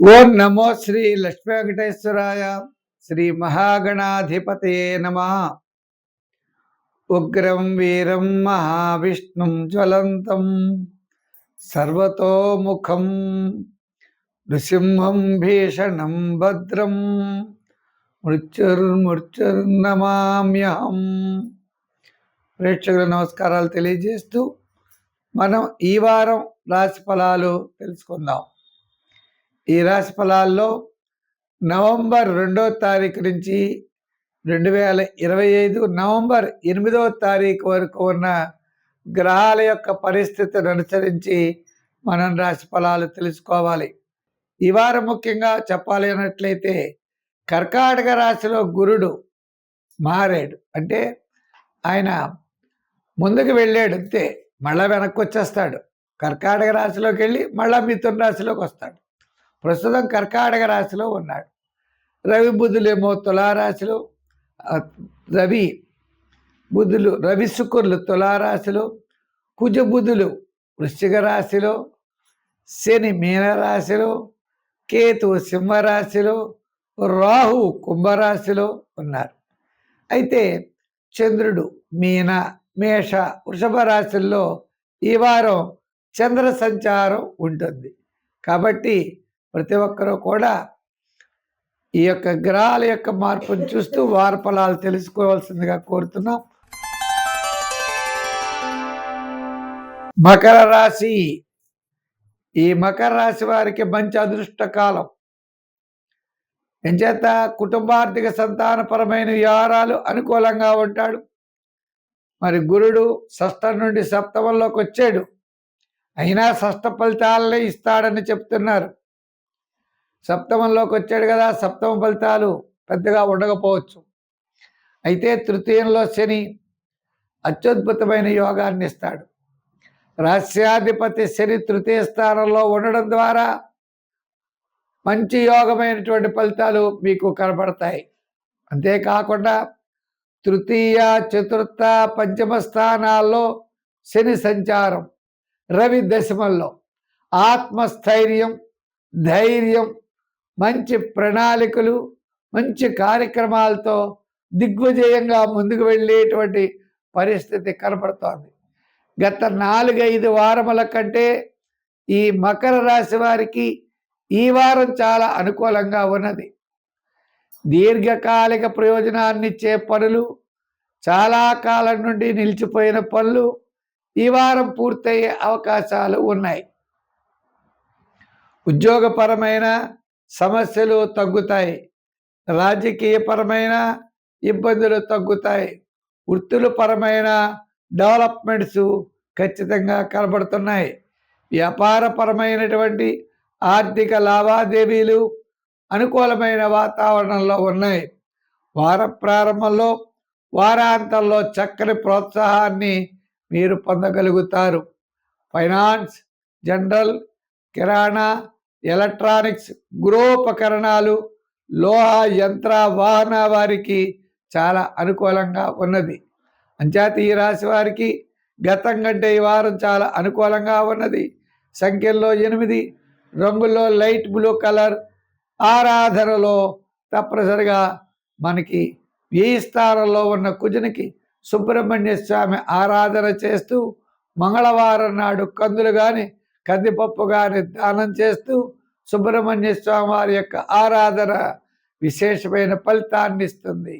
ఓం నమో శ్రీ లక్ష్మీ వెంకటేశ్వరాయ. శ్రీ మహాగణాధిపతయే నమః. ఉగ్రం వీరం మహావిష్ణుం జ్వలంతం సర్వతోముఖం నృసింహం భీషణం భద్రం మృత్యుర్నమామ్యహం. ప్రేక్షకుల నమస్కారాలు తెలియజేస్తూ మనం ఈ వారం రాశి ఫలాలు తెలుసుకుందాం. ఈ రాశి ఫలాల్లో నవంబర్ 2వ తారీఖు నుంచి 2025 నవంబర్ 8వ తారీఖు వరకు ఉన్న గ్రహాల యొక్క పరిస్థితిని అనుసరించి మనం రాశి ఫలాలు తెలుసుకోవాలి. ఈ వారం ముఖ్యంగా చెప్పాలి అన్నట్లయితే కర్కాటక రాశిలో గురుడు మారాడు. అంటే ఆయన ముందుకు వెళ్ళాడు అంతే, మళ్ళా వెనక్కి వచ్చేస్తాడు. కర్కాటక రాశిలోకి వెళ్ళి మళ్ళా మిథున రాశిలోకి వస్తాడు. ప్రస్తుతం కర్కాటక రాశిలో ఉన్నాడు. రవి బుధులేమో తులారాశిలో, రవి శుక్రులు తులారాశిలో, కుజ బుధులు వృశ్చిక రాశిలో, శని మీనరాశిలో, కేతు సింహరాశిలో, రాహు కుంభరాశిలో ఉన్నారు. అయితే చంద్రుడు మీన మేష వృషభ రాశుల్లో ఈ వారం చంద్ర సంచారం ఉంటుంది. కాబట్టి ప్రతి ఒక్కరూ కూడా ఈ యొక్క గ్రహాల యొక్క మార్పును చూస్తూ వార ఫలాలు తెలుసుకోవాల్సిందిగా కోరుతున్నాం. మకర రాశి. ఈ మకర రాశి వారికి మంచి అదృష్ట కాలం. ఎంచేత కుటుంబార్థిక సంతానపరమైన వ్యవహారాలు అనుకూలంగా ఉంటాడు. మరి గురుడు షష్టం నుండి సప్తమంలోకి వచ్చాడు, అయినా షష్ట ఫలితాలనే ఇస్తాడని చెప్తున్నారు. సప్తమంలోకి వచ్చాడు కదా, సప్తమ ఫలితాలు పెద్దగా ఉండకపోవచ్చు. అయితే తృతీయంలో శని అత్యద్భుతమైన యోగాన్ని ఇస్తాడు. రాస్యాధిపతి శని తృతీయ స్థానంలో ఉండడం ద్వారా మంచి యోగమైనటువంటి ఫలితాలు మీకు కనబడతాయి. అంతేకాకుండా తృతీయ చతుర్థ పంచమ స్థానాల్లో శని సంచారం, రవి దశమంలో ఆత్మస్థైర్యం, ధైర్యం, మంచి ప్రణాళికలు, మంచి కార్యక్రమాలతో దిగ్విజయంగా ముందుకు వెళ్ళేటువంటి పరిస్థితి కనపడుతోంది. గత 4-5 వారముల కంటే ఈ మకర రాశి వారికి ఈ వారం చాలా అనుకూలంగా ఉన్నది. దీర్ఘకాలిక ప్రయోజనాన్నిచ్చే పనులు, చాలా కాలం నుండి నిలిచిపోయిన పనులు ఈ వారం పూర్తయ్యే అవకాశాలు ఉన్నాయి. ఉద్యోగపరమైన సమస్యలు తగ్గుతాయి. రాజకీయపరమైన ఇబ్బందులు తగ్గుతాయి. వృత్తులపరమైన డెవలప్మెంట్స్ ఖచ్చితంగా కనబడుతున్నాయి. వ్యాపారపరమైనటువంటి ఆర్థిక లావాదేవీలు అనుకూలమైన వాతావరణంలో ఉన్నాయి. వార ప్రారంభంలో వారాంతంలో చక్కని ప్రోత్సాహాన్ని మీరు పొందగలుగుతారు. ఫైనాన్స్, జనరల్, కిరాణా, ఎలక్ట్రానిక్స్, గృహోపకరణాలు, లోహ యంత్ర వాహన వారికి చాలా అనుకూలంగా ఉన్నది. అంచేత ఈ రాశి వారికి గతం కంటే ఈ వారం చాలా అనుకూలంగా ఉన్నది. సంఖ్యల్లో 8, రంగుల్లో లైట్ బ్లూ కలర్. ఆరాధనలో తప్పనిసరిగా మనకి ఈ స్థానంలో ఉన్న కుజునికి సుబ్రహ్మణ్య స్వామి ఆరాధన చేస్తూ, మంగళవారం నాడు కందులు కానీ కందిపప్పు కానీ దానం చేస్తూ సుబ్రహ్మణ్య స్వామి వారి యొక్క ఆరాధన విశేషమైన ఫలితాన్ని ఇస్తుంది.